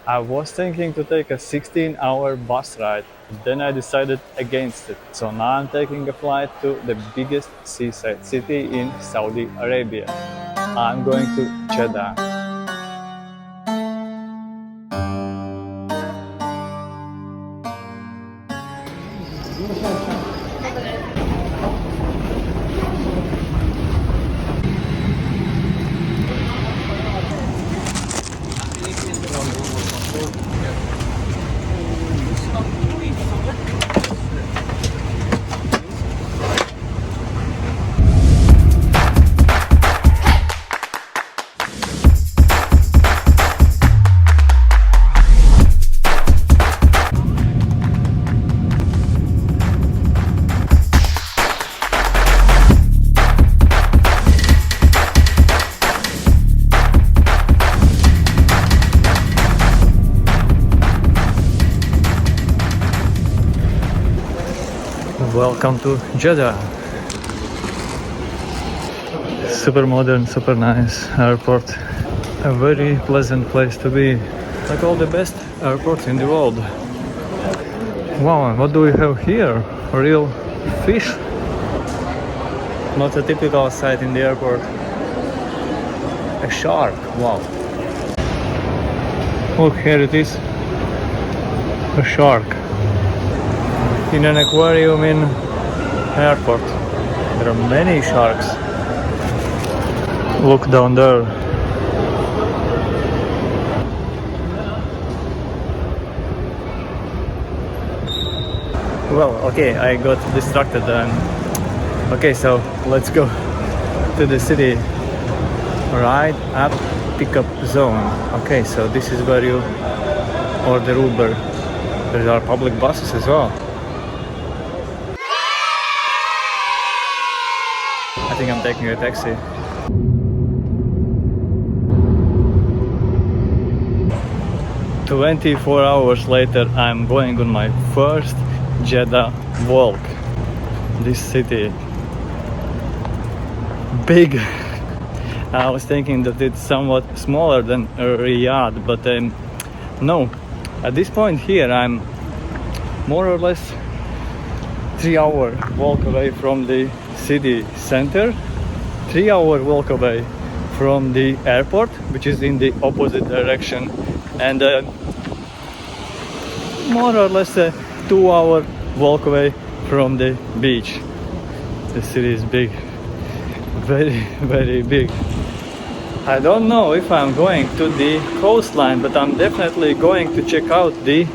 I was thinking to take a 16-hour bus ride, but then I decided against it. So now I'm taking a flight to the biggest seaside city in Saudi Arabia. I'm going to Jeddah. Welcome to Jeddah. Super modern, super nice airport. A very pleasant place to be. Like all the best airports in the world. Wow, what do we have here? Real fish? Not a typical sight in the airport. A shark, wow. Look, here it is. A shark. In an aquarium in airport. There are many sharks. Look down there. Well, okay, I got distracted and okay, so let's go to the city. Ride up pickup zone. Okay, so this is where you order Uber. There are public buses as well. I think I'm taking a taxi. "24 hours later, I'm going on my first Jeddah walk. This city, big. I was thinking that it's somewhat smaller than Riyadh, but no. At this point here, I'm more or less 3-hour walk away from the city center, 3-hour walk away from the airport, which is in the opposite direction, and more or less a 2-hour walk away from the beach. The city is big, very, very big. I don't know if I'm going to the coastline, but I'm definitely going to check out the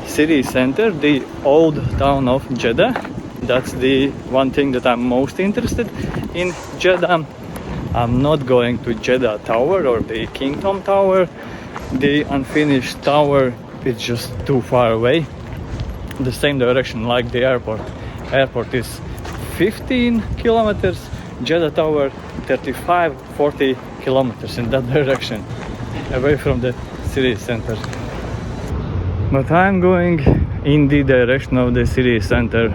city center, the old town of Jeddah. That's the one thing that I'm most interested in Jeddah. I'm not going to Jeddah Tower or the Kingdom Tower. The unfinished tower is just too far away. The same direction like the airport. Airport is 15 kilometers, Jeddah Tower 35-40 kilometers in that direction, away from the city center. But I'm going in the direction of the city center.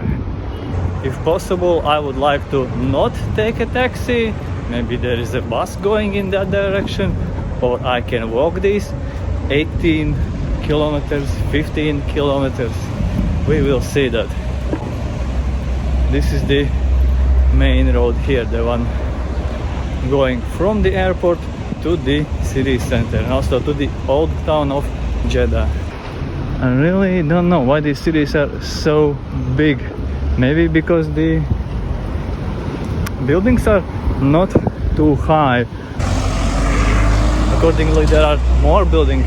If possible, I would like to not take a taxi. Maybe there is a bus going in that direction, or I can walk these 18 kilometers, 15 kilometers. We will see that. This is the main road here, the one going from the airport to the city center and also to the old town of Jeddah. I really don't know why these cities are so big. Maybe because the buildings are not too high. Accordingly, there are more buildings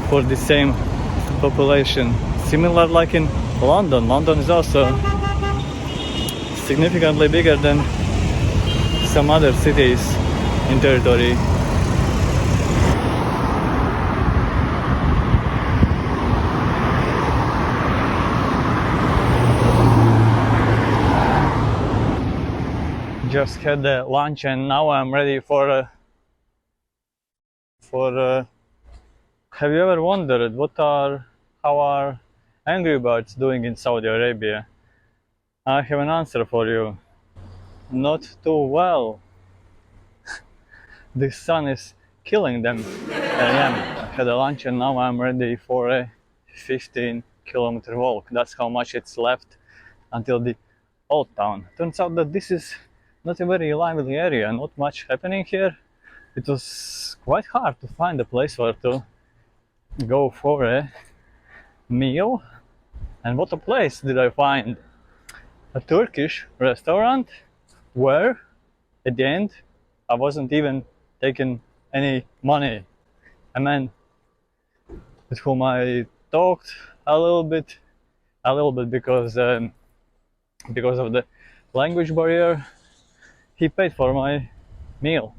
for the same population. Similar like in London. London is also significantly bigger than some other cities in territory. Just had the lunch and now I'm ready for have you ever wondered how are Angry Birds doing in Saudi Arabia? I have an answer for you. Not too well. The sun is killing them. a.m. I had a lunch and now I'm ready for a 15-kilometer walk. That's how much it's left until the old town. Turns out that this is not a very lively area, not much happening here. It was quite hard to find a place where to go for a meal. And what a place did I find! A Turkish restaurant where at the end I wasn't even taking any money. A man with whom I talked a little bit because of the language barrier, he paid for my meal.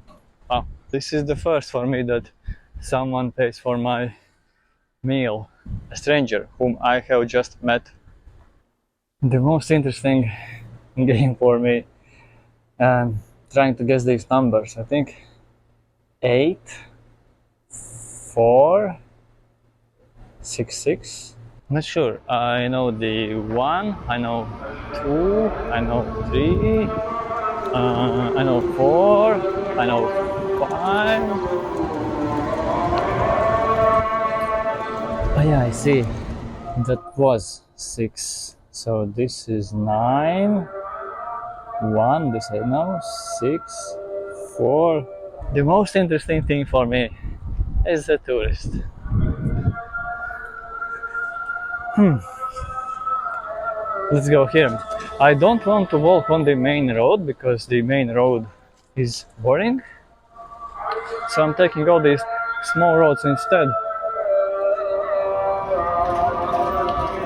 Wow, this is the first for me that someone pays for my meal, a stranger whom I have just met. The most interesting game for me, trying to guess these numbers. I think 8, 4, 6, 6. Not sure. I know the 1, I know 2, I know 3, I know 4, I know 5. Oh yeah, I see. That was 6. So this is 9, 1, this I know, 6, 4. The most interesting thing for me is the tourist. Let's go here. I don't want to walk on the main road because the main road is boring. So I'm taking all these small roads instead.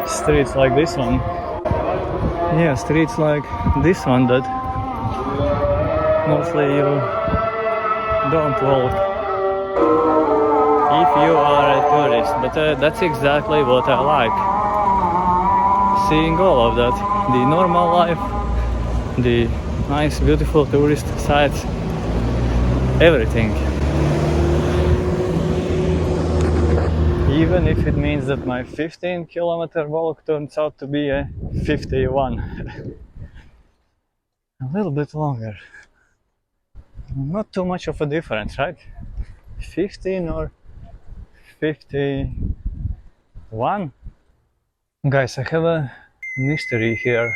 Streets like this one. Yeah, streets like this one that mostly you don't walk if you are a tourist. But that's exactly what I like. Seeing all of that. The normal life, the nice, beautiful tourist sites, everything. Even if it means that my 15-kilometer walk turns out to be a 51. A little bit longer. Not too much of a difference, right? 15 or 51. Guys, I have a mystery here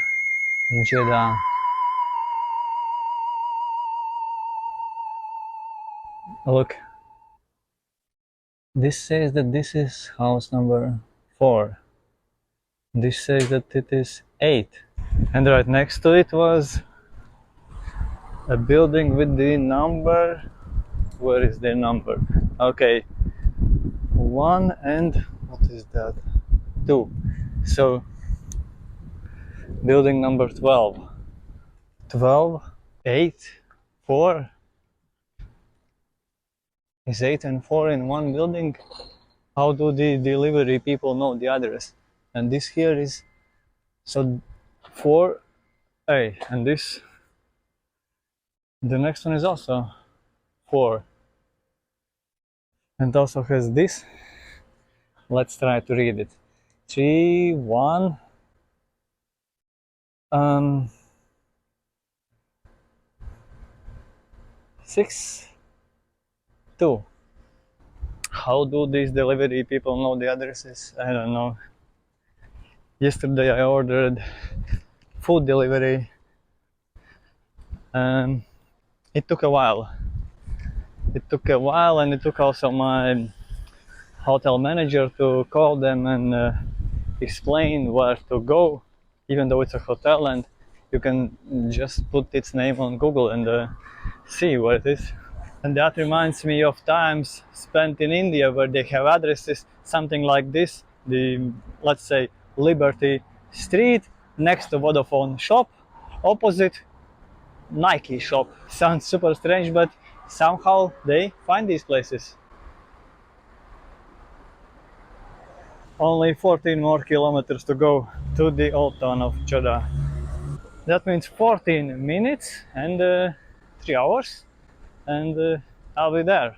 in Jeddah. Look. This says that this is house number 4. This says that it is 8. And right next to it was a building with the number. Where is the number? Okay. 1 and what is that? 2. So building number 12. 12, 8, 4. Is 8 and 4 in one building? How do the delivery people know the address? And this here is so 4A, and this, the next one is also 4, and also has this. Let's try to read it. 3, 1, 6, 2. How do these delivery people know the addresses? I don't know. Yesterday I ordered food delivery. It took a while. And it took also my hotel manager to call them and explain where to go, even though it's a hotel and you can just put its name on Google and see where it is. And that reminds me of times spent in India where they have addresses something like this, the, let's say, Liberty Street, next to Vodafone shop, opposite Nike shop. Sounds super strange, but somehow they find these places. Only 14 more kilometers to go to the old town of Jeddah. That means 14 minutes and 3 hours, and I'll be there.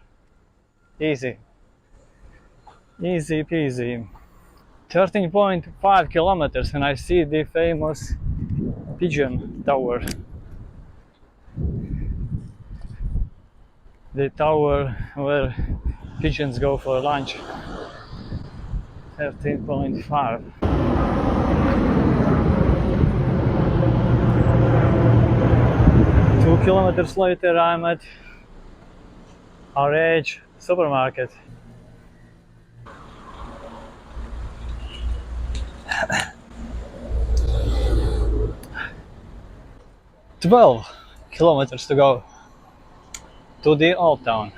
Easy. Easy peasy. 13.5 kilometers and I see the famous Pigeon Tower. The tower where pigeons go for lunch. 13.5. 2 kilometers later, I'm at RH supermarket. "12 kilometers to go to the old town."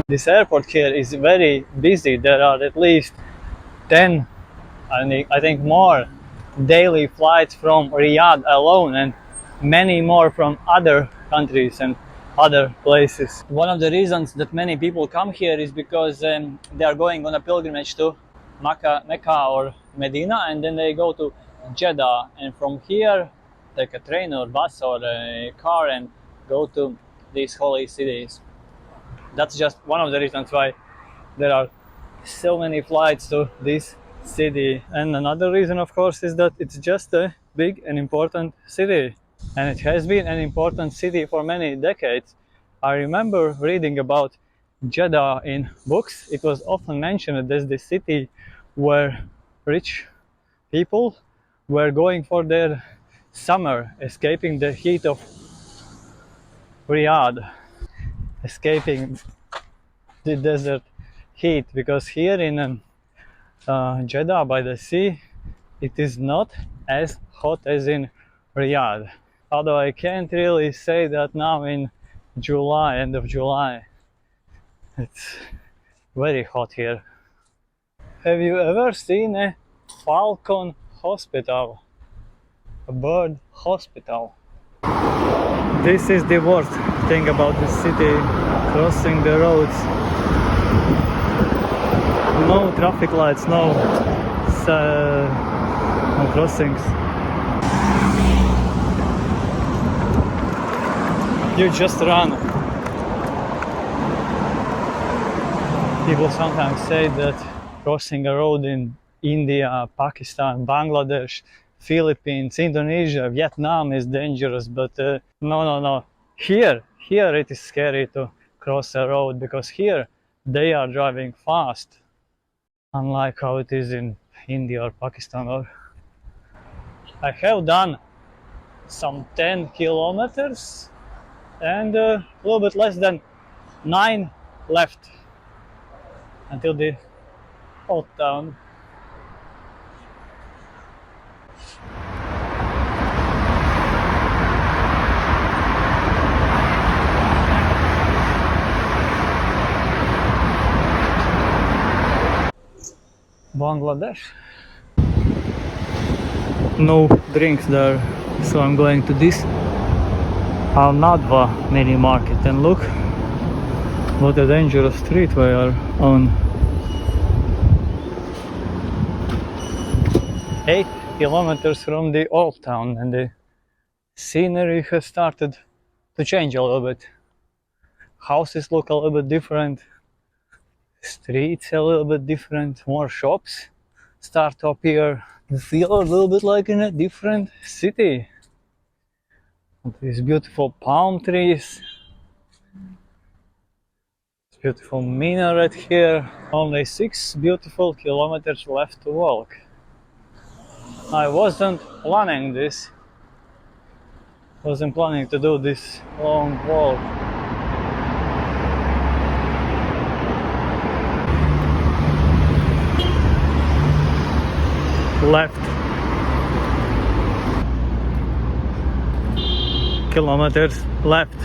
This airport here is very busy. There are at least 10, I think more, daily flights from Riyadh alone, and many more from other countries and other places. One of the reasons that many people come here is because they are going on a pilgrimage to Mecca or Medina, and then they go to Jeddah, and from here take a train or bus or a car and go to these holy cities. That's just one of the reasons why there are so many flights to this city. And another reason, of course, is that it's just a big and important city. And it has been an important city for many decades. I remember reading about Jeddah in books. It was often mentioned as the city where rich people were going for their summer, escaping the heat of Riyadh, escaping the desert heat, because here in Jeddah by the sea, it is not as hot as in Riyadh. Although I can't really say that now in July, end of July. It's very hot here. Have you ever seen a falcon hospital? A bird hospital? This is the worst thing about the city, crossing the roads. No traffic lights, no crossings. You just run. People sometimes say that crossing a road in India, Pakistan, Bangladesh, Philippines, Indonesia, Vietnam is dangerous, but no. Here it is scary to cross a road, because here they are driving fast, unlike how it is in India or Pakistan. Or I have done some 10 kilometers and a little bit less than 9 left until the old town. Bangladesh. No drinks there, so I'm going to this Al Nadwa mini market, and look what a dangerous street we are on. 8 kilometers from the old town, and the scenery has started to change a little bit. Houses look a little bit different, streets a little bit different, more shops start to appear. You feel a little bit like in a different city. These beautiful palm trees, this beautiful minaret here. Only 6 beautiful kilometers left to walk. I wasn't planning this. Wasn't planning to do this long walk. Left. Kilometers left.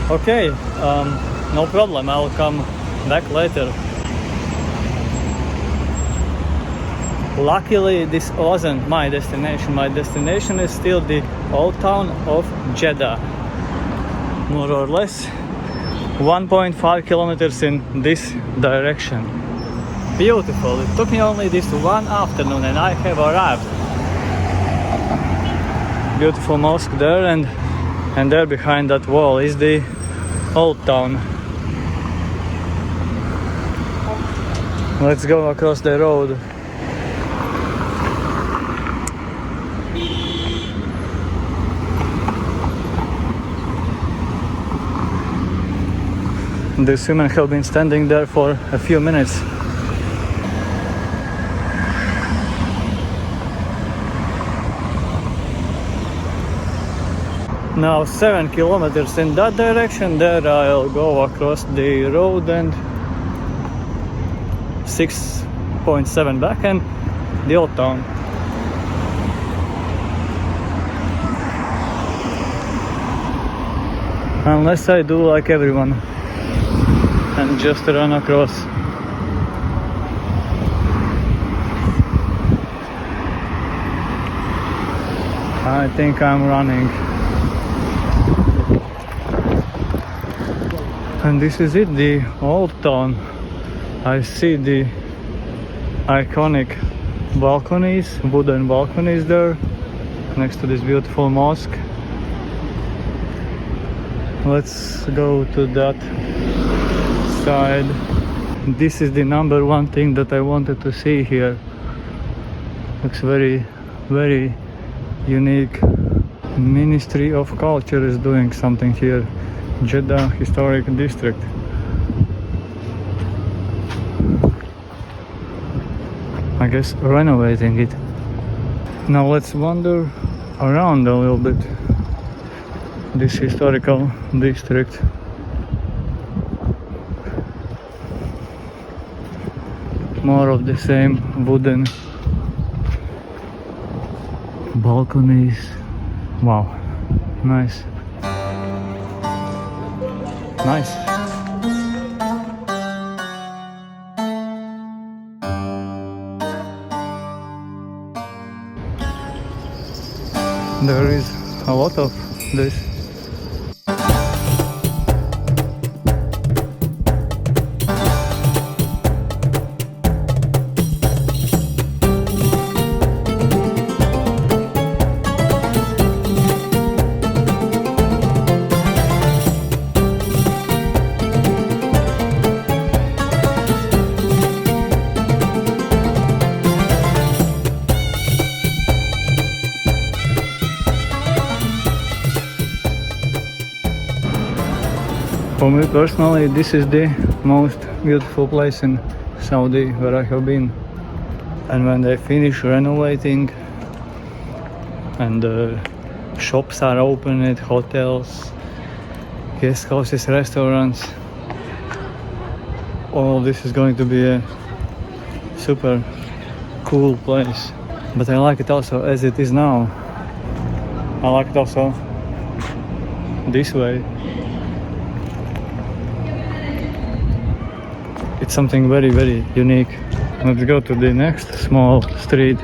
Okay, no problem, I'll come back later. Luckily, this wasn't my destination. My destination is still the old town of Jeddah. More or less 1.5 kilometers in this direction. Beautiful. It took me only this one afternoon and I have arrived. Beautiful mosque there, and there behind that wall is the old town. Let's go across the road. This women have been standing there for a few minutes. Now 7 kilometers in that direction, there I'll go across the road, and 6.7 back and the old town. Unless I do like everyone and just run across. I think I'm running. And this is it, the old town. I see the iconic balconies, wooden balconies there, next to this beautiful mosque. Let's go to that side. This is the number one thing that I wanted to see here. Looks very, very unique. Ministry of Culture is doing something here. Jeddah Historic District. I guess renovating it. Now let's wander around a little bit this historical district. More of the same wooden balconies. Wow, nice. Nice. There is a lot of this. For me personally, this is the most beautiful place in Saudi where I have been. And when they finish renovating and shops are opened, hotels, guest houses, restaurants, all of this is going to be a super cool place. But I like it also as it is now. I like it also this way. It's something very, very unique. Let's go to the next small street.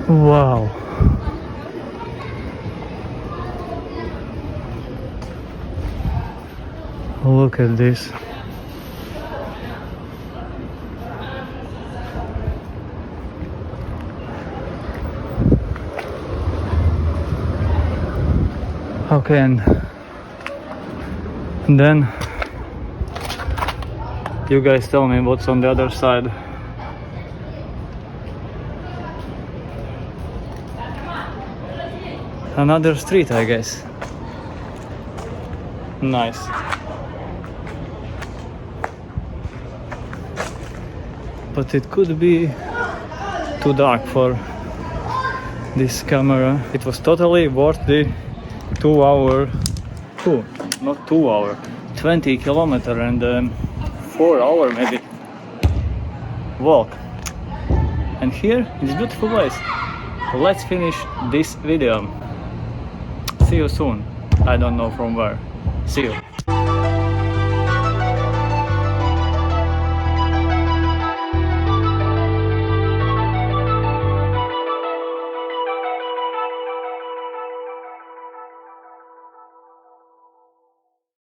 Wow. Look at this. Okay, and then you guys tell me what's on the other side. Another street, I guess. Nice. But it could be too dark for this camera. It was totally worth the 20 kilometer and 4 hour maybe walk. And here is a beautiful place. Let's finish this video. See you soon. I don't know from where. See you.